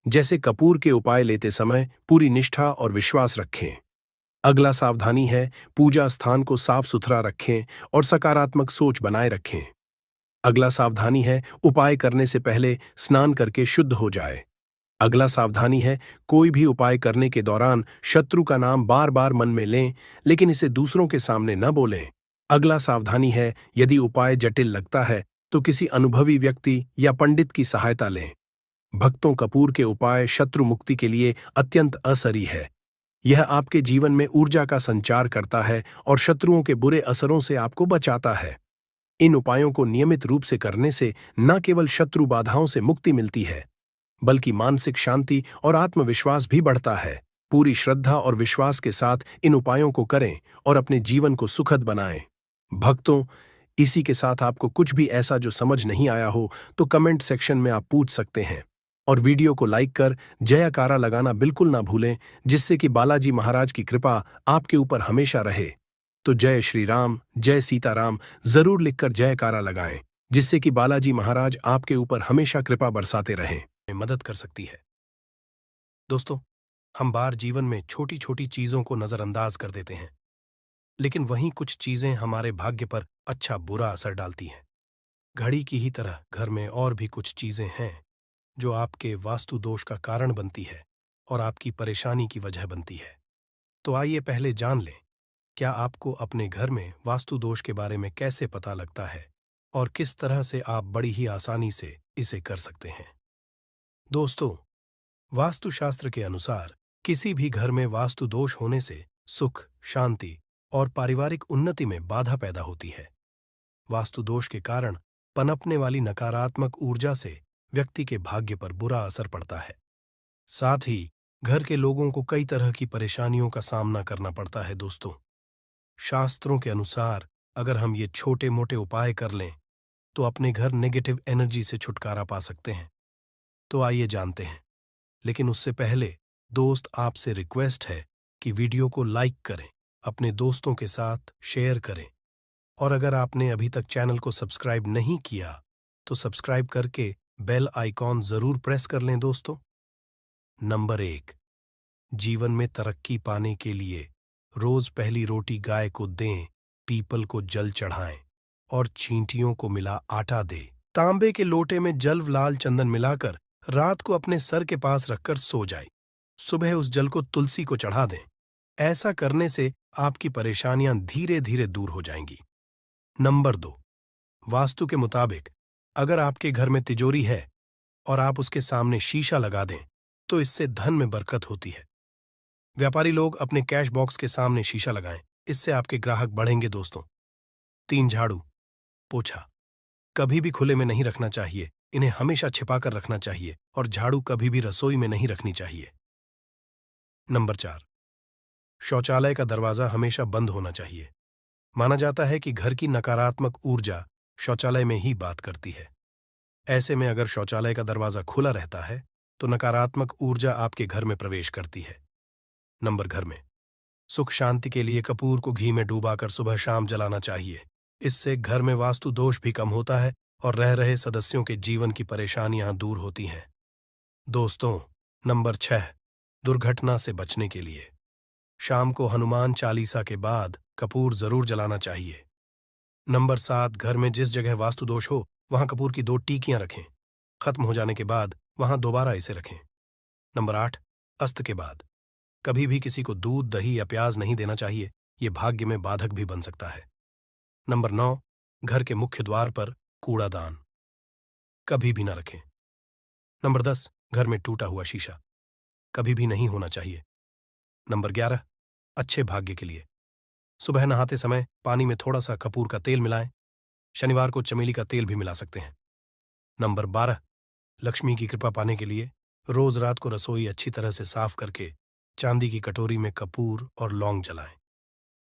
जैसे कपूर के उपाय लेते समय पूरी निष्ठा और विश्वास रखें। अगला सावधानी है पूजा स्थान को साफ सुथरा रखें और सकारात्मक सोच बनाए रखें। अगला सावधानी है उपाय करने से पहले स्नान करके शुद्ध हो जाए। अगला सावधानी है कोई भी उपाय करने के दौरान शत्रु का नाम बार बार मन में लें, लेकिन इसे दूसरों के सामने न बोलें। अगला सावधानी है यदि उपाय जटिल लगता है तो किसी अनुभवी व्यक्ति या पंडित की सहायता लें। भक्तों, कपूर के उपाय शत्रु मुक्ति के लिए अत्यंत असरी है। यह आपके जीवन में ऊर्जा का संचार करता है और शत्रुओं के बुरे असरों से आपको बचाता है। इन उपायों को नियमित रूप से करने से न केवल शत्रु बाधाओं से मुक्ति मिलती है, बल्कि मानसिक शांति और आत्मविश्वास भी बढ़ता है। पूरी श्रद्धा और विश्वास के साथ इन उपायों को करें और अपने जीवन को सुखद बनाएं। भक्तों, इसी के साथ आपको कुछ भी ऐसा जो समझ नहीं आया हो तो कमेंट सेक्शन में आप पूछ सकते हैं, और वीडियो को लाइक कर जयकारा लगाना बिल्कुल ना भूलें, जिससे कि बालाजी महाराज की कृपा आपके ऊपर हमेशा रहे। तो जय श्री राम, जय सीताराम जरूर लिखकर जयकारा लगाएं, जिससे कि बालाजी महाराज आपके ऊपर हमेशा कृपा बरसाते रहें, मदद कर सकती है। दोस्तों, हम बार जीवन में छोटी छोटी चीजों को नजरअंदाज कर देते हैं, लेकिन वहीं कुछ चीजें हमारे भाग्य पर अच्छा बुरा असर डालती हैं। घड़ी की ही तरह घर में और भी कुछ चीजें हैं जो आपके वास्तु दोष का कारण बनती है और आपकी परेशानी की वजह बनती है। तो आइए पहले जान लें, क्या आपको अपने घर में वास्तु दोष के बारे में कैसे पता लगता है और किस तरह से आप बड़ी ही आसानी से इसे कर सकते हैं। दोस्तों, वास्तुशास्त्र के अनुसार किसी भी घर में वास्तु दोष होने से सुख, शांति और पारिवारिक उन्नति में बाधा पैदा होती है। वास्तु दोष के कारण पनपने वाली नकारात्मक ऊर्जा से व्यक्ति के भाग्य पर बुरा असर पड़ता है। साथ ही घर के लोगों को कई तरह की परेशानियों का सामना करना पड़ता है। दोस्तों, शास्त्रों के अनुसार अगर हम ये छोटे मोटे उपाय कर लें तो अपने घर नेगेटिव एनर्जी से छुटकारा पा सकते हैं। तो आइए जानते हैं, लेकिन उससे पहले दोस्त आपसे रिक्वेस्ट है कि वीडियो को लाइक करें, अपने दोस्तों के साथ शेयर करें, और अगर आपने अभी तक चैनल को सब्सक्राइब नहीं किया तो सब्सक्राइब करके बेल आइकॉन जरूर प्रेस कर लें। दोस्तों, नंबर 1, जीवन में तरक्की पाने के लिए रोज पहली रोटी गाय को दें, पीपल को जल चढ़ाएं और चींटियों को मिला आटा दें। तांबे के लोटे में जल लाल चंदन मिलाकर रात को अपने सर के पास रखकर सो जाएं। सुबह उस जल को तुलसी को चढ़ा दें। ऐसा करने से आपकी परेशानियां धीरे धीरे दूर हो जाएंगी। नंबर 2, वास्तु के मुताबिक अगर आपके घर में तिजोरी है और आप उसके सामने शीशा लगा दें तो इससे धन में बरकत होती है। व्यापारी लोग अपने कैश बॉक्स के सामने शीशा लगाएं, इससे आपके ग्राहक बढ़ेंगे। दोस्तों, 3, झाड़ू पोछा कभी भी खुले में नहीं रखना चाहिए, इन्हें हमेशा छिपाकर रखना चाहिए, और झाड़ू कभी भी रसोई में नहीं रखनी चाहिए। नंबर 4, शौचालय का दरवाजा हमेशा बंद होना चाहिए। माना जाता है कि घर की नकारात्मक ऊर्जा शौचालय में ही बात करती है। ऐसे में अगर शौचालय का दरवाजा खुला रहता है तो नकारात्मक ऊर्जा आपके घर में प्रवेश करती है। नंबर, घर में सुख शांति के लिए कपूर को घी में डूबाकर सुबह शाम जलाना चाहिए। इससे घर में वास्तु दोष भी कम होता है और रह रहे सदस्यों के जीवन की परेशानियां दूर होती हैं। दोस्तों, नंबर 6, दुर्घटना से बचने के लिए शाम को हनुमान चालीसा के बाद कपूर जरूर जलाना चाहिए। नंबर 7, घर में जिस जगह वास्तु दोष हो वहां कपूर की 2 टीकियां रखें। खत्म हो जाने के बाद वहां दोबारा इसे रखें। नंबर 8, अस्त के बाद कभी भी किसी को दूध, दही या प्याज नहीं देना चाहिए, यह भाग्य में बाधक भी बन सकता है। नंबर 9, घर के मुख्य द्वार पर कूड़ादान कभी भी न रखें। नंबर 10, घर में टूटा हुआ शीशा कभी भी नहीं होना चाहिए। नंबर 11, अच्छे भाग्य के लिए सुबह नहाते समय पानी में थोड़ा सा कपूर का तेल मिलाएं। शनिवार को चमेली का तेल भी मिला सकते हैं। नंबर 12, लक्ष्मी की कृपा पाने के लिए रोज रात को रसोई अच्छी तरह से साफ करके चांदी की कटोरी में कपूर और लौंग जलाएं।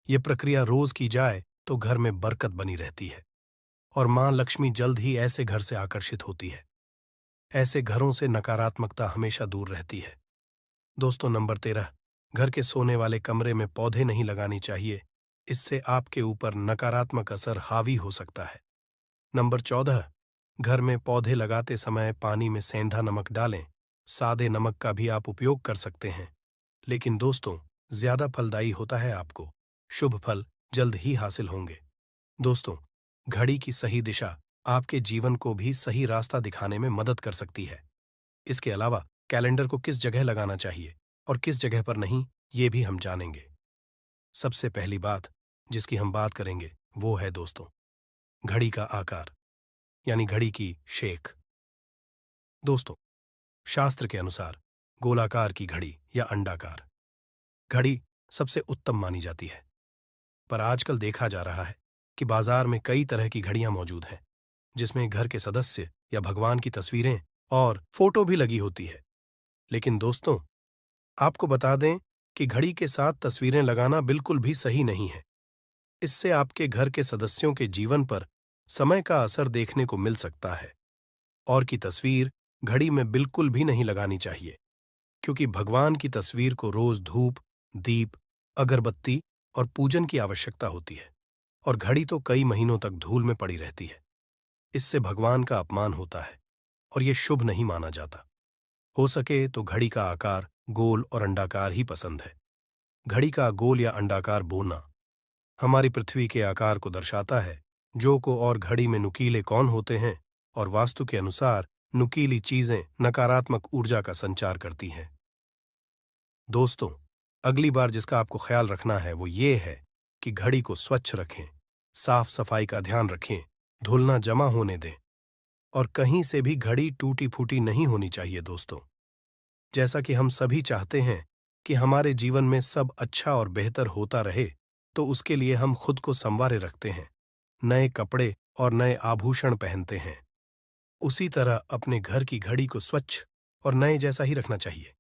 यह प्रक्रिया रोज की जाए तो घर में बरकत बनी रहती है और मां लक्ष्मी जल्द ही ऐसे घर से आकर्षित होती है। ऐसे घरों से नकारात्मकता हमेशा दूर रहती है। दोस्तों, नंबर 13, घर के सोने वाले कमरे में पौधे नहीं लगाने चाहिए, इससे आपके ऊपर नकारात्मक असर हावी हो सकता है। नंबर 14, घर में पौधे लगाते समय पानी में सेंधा नमक डालें। सादे नमक का भी आप उपयोग कर सकते हैं, लेकिन दोस्तों ज्यादा फलदायी होता है। आपको शुभ फल जल्द ही हासिल होंगे। दोस्तों, घड़ी की सही दिशा आपके जीवन को भी सही रास्ता दिखाने में मदद कर सकती है। इसके अलावा कैलेंडर को किस जगह लगाना चाहिए और किस जगह पर नहीं, ये भी हम जानेंगे। सबसे पहली बात जिसकी हम बात करेंगे वो है दोस्तों, घड़ी का आकार, यानी घड़ी की शेख। दोस्तों, शास्त्र के अनुसार गोलाकार की घड़ी या अंडाकार घड़ी सबसे उत्तम मानी जाती है, पर आजकल देखा जा रहा है कि बाजार में कई तरह की घड़ियां मौजूद हैं, जिसमें घर के सदस्य या भगवान की तस्वीरें और फोटो भी लगी होती है। लेकिन दोस्तों, आपको बता दें कि घड़ी के साथ तस्वीरें लगाना बिल्कुल भी सही नहीं है। इससे आपके घर के सदस्यों के जीवन पर समय का असर देखने को मिल सकता है। और की तस्वीर घड़ी में बिल्कुल भी नहीं लगानी चाहिए, क्योंकि भगवान की तस्वीर को रोज धूप, दीप, अगरबत्ती और पूजन की आवश्यकता होती है, और घड़ी तो कई महीनों तक धूल में पड़ी रहती है। इससे भगवान का अपमान होता है और यह शुभ नहीं माना जाता। हो सके तो घड़ी का आकार गोल और अंडाकार ही पसंद है। घड़ी का गोल या अंडाकार बोना हमारी पृथ्वी के आकार को दर्शाता है, जो को और घड़ी में नुकीले कौन होते हैं, और वास्तु के अनुसार नुकीली चीजें नकारात्मक ऊर्जा का संचार करती हैं। दोस्तों, अगली बार जिसका आपको ख्याल रखना है वो ये है कि घड़ी को स्वच्छ रखें, साफ सफाई का ध्यान रखें, धूल ना जमा होने दें, और कहीं से भी घड़ी टूटी फूटी नहीं होनी चाहिए। दोस्तों, जैसा कि हम सभी चाहते हैं कि हमारे जीवन में सब अच्छा और बेहतर होता रहे, तो उसके लिए हम खुद को संवारे रखते हैं, नए कपड़े और नए आभूषण पहनते हैं। उसी तरह अपने घर की घड़ी को स्वच्छ और नए जैसा ही रखना चाहिए।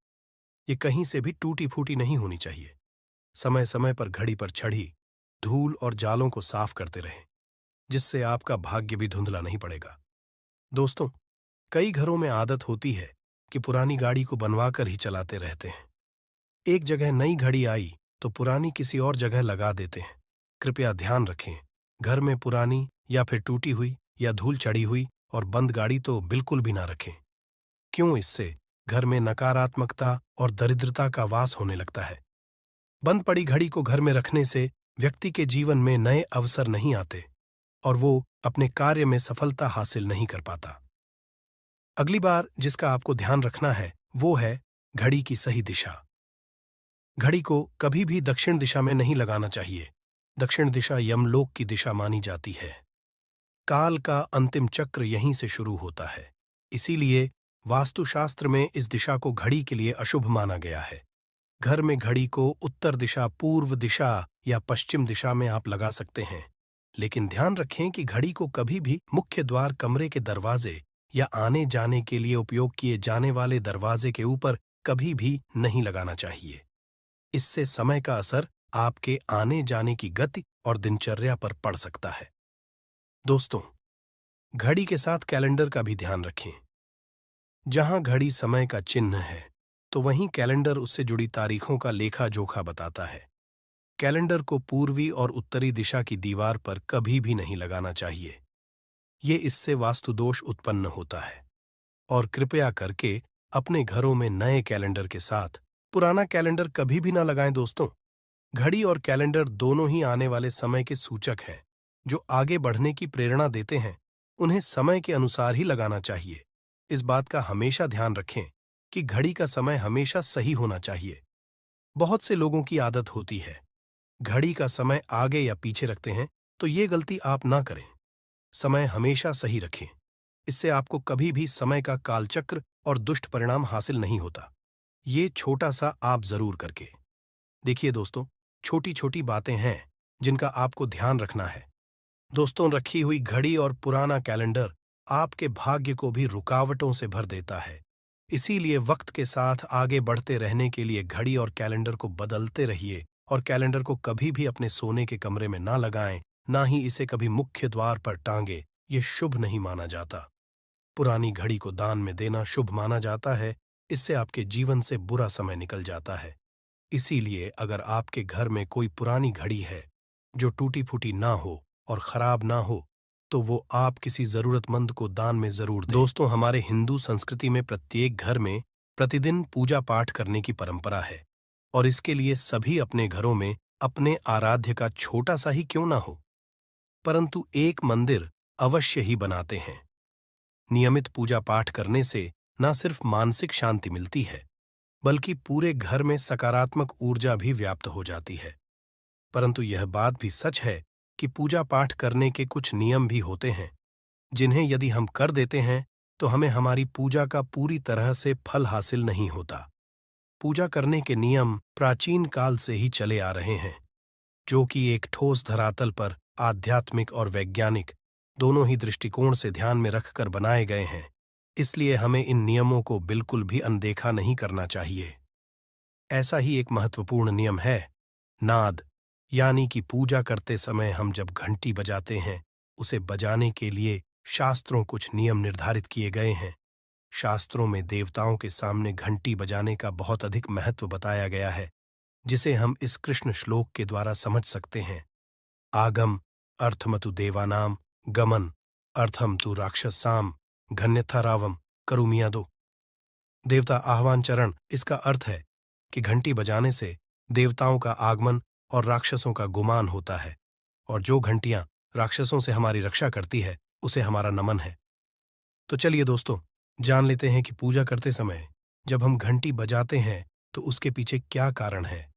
ये कहीं से भी टूटी फूटी नहीं होनी चाहिए। समय समय पर घड़ी पर चढ़ी धूल और जालों को साफ करते रहें, जिससे आपका भाग्य भी धुंधला नहीं पड़ेगा। दोस्तों, कई घरों में आदत होती है कि पुरानी गाड़ी को बनवाकर ही चलाते रहते हैं। एक जगह नई घड़ी आई तो पुरानी किसी और जगह लगा देते हैं। कृपया ध्यान रखें, घर में पुरानी या फिर टूटी हुई या धूल चढ़ी हुई और बंद गाड़ी तो बिल्कुल भी ना रखें। क्यों? इससे घर में नकारात्मकता और दरिद्रता का वास होने लगता है। बंद पड़ी घड़ी को घर में रखने से व्यक्ति के जीवन में नए अवसर नहीं आते और वो अपने कार्य में सफलता हासिल नहीं कर पाता। अगली बार जिसका आपको ध्यान रखना है वो है घड़ी की सही दिशा। घड़ी को कभी भी दक्षिण दिशा में नहीं लगाना चाहिए। दक्षिण दिशा यमलोक की दिशा मानी जाती है। काल का अंतिम चक्र यहीं से शुरू होता है। इसीलिए वास्तुशास्त्र में इस दिशा को घड़ी के लिए अशुभ माना गया है। घर में घड़ी को उत्तर दिशा, पूर्व दिशा या पश्चिम दिशा में आप लगा सकते हैं, लेकिन ध्यान रखें कि घड़ी को कभी भी मुख्य द्वार, कमरे के दरवाजे या आने जाने के लिए उपयोग किए जाने वाले दरवाजे के ऊपर कभी भी नहीं लगाना चाहिए। इससे समय का असर आपके आने जाने की गति और दिनचर्या पर पड़ सकता है। दोस्तों, घड़ी के साथ कैलेंडर का भी ध्यान रखें। जहां घड़ी समय का चिन्ह है, तो वहीं कैलेंडर उससे जुड़ी तारीखों का लेखा जोखा बताता है। कैलेंडर को पूर्वी और उत्तरी दिशा की दीवार पर कभी भी नहीं लगाना चाहिए। ये इससे वास्तु दोष उत्पन्न होता है। और कृपया करके अपने घरों में नए कैलेंडर के साथ पुराना कैलेंडर कभी भी ना लगाएं। दोस्तों, घड़ी और कैलेंडर दोनों ही आने वाले समय के सूचक हैं, जो आगे बढ़ने की प्रेरणा देते हैं। उन्हें समय के अनुसार ही लगाना चाहिए। इस बात का हमेशा ध्यान रखें कि घड़ी का समय हमेशा सही होना चाहिए। बहुत से लोगों की आदत होती है घड़ी का समय आगे या पीछे रखते हैं, तो ये गलती आप ना करें। समय हमेशा सही रखें। इससे आपको कभी भी समय का कालचक्र और दुष्ट परिणाम हासिल नहीं होता। ये छोटा सा आप जरूर करके देखिए। दोस्तों, छोटी छोटी बातें हैं जिनका आपको ध्यान रखना है। दोस्तों, रखी हुई घड़ी और पुराना कैलेंडर आपके भाग्य को भी रुकावटों से भर देता है। इसीलिए वक्त के साथ आगे बढ़ते रहने के लिए घड़ी और कैलेंडर को बदलते रहिए, और कैलेंडर को कभी भी अपने सोने के कमरे में ना लगाएं, ना ही इसे कभी मुख्य द्वार पर टांगे। ये शुभ नहीं माना जाता। पुरानी घड़ी को दान में देना शुभ माना जाता है। इससे आपके जीवन से बुरा समय निकल जाता है। इसीलिए अगर आपके घर में कोई पुरानी घड़ी है जो टूटी फूटी ना हो और खराब ना हो, तो वो आप किसी जरूरतमंद को दान में जरूर दें। दोस्तों, हमारे हिंदू संस्कृति में प्रत्येक घर में प्रतिदिन पूजा पाठ करने की परंपरा है, और इसके लिए सभी अपने घरों में अपने आराध्य का छोटा सा ही क्यों ना हो, परंतु एक मंदिर अवश्य ही बनाते हैं। नियमित पूजा पाठ करने से न सिर्फ मानसिक शांति मिलती है, बल्कि पूरे घर में सकारात्मक ऊर्जा भी व्याप्त हो जाती है। परंतु यह बात भी सच है कि पूजा पाठ करने के कुछ नियम भी होते हैं, जिन्हें यदि हम कर देते हैं तो हमें हमारी पूजा का पूरी तरह से फल हासिल नहीं होता। पूजा करने के नियम प्राचीन काल से ही चले आ रहे हैं, जो कि एक ठोस धरातल पर आध्यात्मिक और वैज्ञानिक दोनों ही दृष्टिकोण से ध्यान में रखकर बनाए गए हैं, इसलिए हमें इन नियमों को बिल्कुल भी अनदेखा नहीं करना चाहिए। ऐसा ही एक महत्वपूर्ण नियम है नाद, यानी कि पूजा करते समय हम जब घंटी बजाते हैं, उसे बजाने के लिए शास्त्रों कुछ नियम निर्धारित किए गए हैं। शास्त्रों में देवताओं के सामने घंटी बजाने का बहुत अधिक महत्व बताया गया है, जिसे हम इस कृष्ण श्लोक के द्वारा समझ सकते हैं। आगम अर्थमतु देवानाम गमन अर्थम तु राक्षसाम घन्यथा रावम करुमियादो। देवता आह्वान चरण, इसका अर्थ है कि घंटी बजाने से देवताओं का आगमन और राक्षसों का गुमान होता है, और जो घंटियां राक्षसों से हमारी रक्षा करती है उसे हमारा नमन है। तो चलिए दोस्तों, जान लेते हैं कि पूजा करते समय जब हम घंटी बजाते हैं तो उसके पीछे क्या कारण है,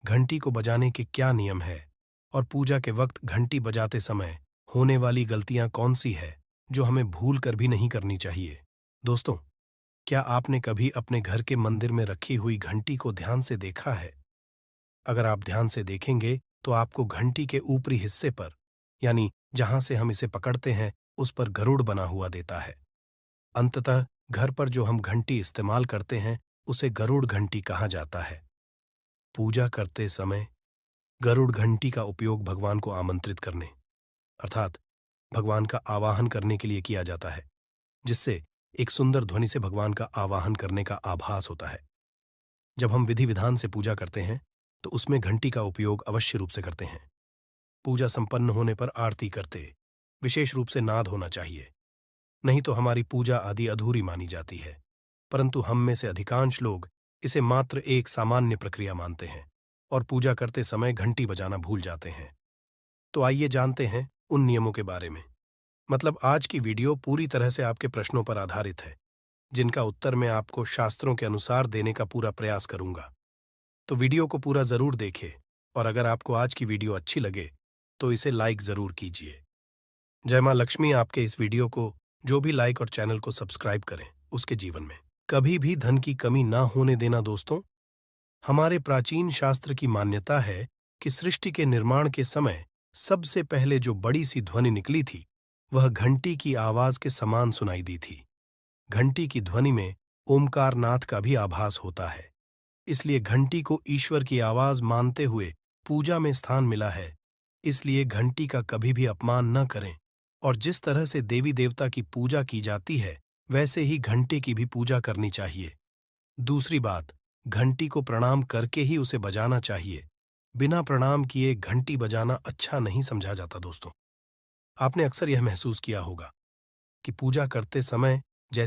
घंटी को बजाने के क्या नियम है, और पूजा के वक्त घंटी बजाते समय होने वाली गलतियां कौन सी है जो हमें भूल कर भी नहीं करनी चाहिए। दोस्तों, क्या आपने कभी अपने घर के मंदिर में रखी हुई घंटी को ध्यान से देखा है? अगर आप ध्यान से देखेंगे तो आपको घंटी के ऊपरी हिस्से पर, यानी जहां से हम इसे पकड़ते हैं, उस पर गरुड़ बना हुआ देता है। अंततः घर पर जो हम घंटी इस्तेमाल करते हैं उसे गरुड़ घंटी कहा जाता है। पूजा करते समय गरुड़ घंटी का उपयोग भगवान को आमंत्रित करने, अर्थात भगवान का आवाहन करने के लिए किया जाता है, जिससे एक सुंदर ध्वनि से भगवान का आवाहन करने का आभास होता है। जब हम विधि विधान से पूजा करते हैं तो उसमें घंटी का उपयोग अवश्य रूप से करते हैं। पूजा संपन्न होने पर आरती करते विशेष रूप से नाद होना चाहिए, नहीं तो हमारी पूजा आदि अधूरी मानी जाती है। परंतु हम में से अधिकांश लोग इसे मात्र एक सामान्य प्रक्रिया मानते हैं और पूजा करते समय घंटी बजाना भूल जाते हैं। तो आइए जानते हैं उन नियमों के बारे में। मतलब आज की वीडियो पूरी तरह से आपके प्रश्नों पर आधारित है, जिनका उत्तर मैं आपको शास्त्रों के अनुसार देने का पूरा प्रयास करूंगा। तो वीडियो को पूरा जरूर देखें, और अगर आपको आज की वीडियो अच्छी लगे तो इसे लाइक जरूर कीजिए। जय मां लक्ष्मी आपके इस वीडियो को जो भी लाइक और चैनल को सब्सक्राइब करें, उसके जीवन में कभी भी धन की कमी ना होने देना। दोस्तों, हमारे प्राचीन शास्त्र की मान्यता है कि सृष्टि के निर्माण के समय सबसे पहले जो बड़ी सी ध्वनि निकली थी वह घंटी की आवाज के समान सुनाई दी थी। घंटी की ध्वनि में ओमकार नाथ का भी आभास होता है, इसलिए घंटी को ईश्वर की आवाज मानते हुए पूजा में स्थान मिला है। इसलिए घंटी का कभी भी अपमान न करें, और जिस तरह से देवी देवता की पूजा की जाती है वैसे ही घंटी की भी पूजा करनी चाहिए। दूसरी बात, घंटी को प्रणाम करके ही उसे बजाना चाहिए। बिना प्रणाम किए घंटी बजाना अच्छा नहीं समझा जाता। दोस्तों, आपने अक्सर यह महसूस किया होगा कि पूजा करते समय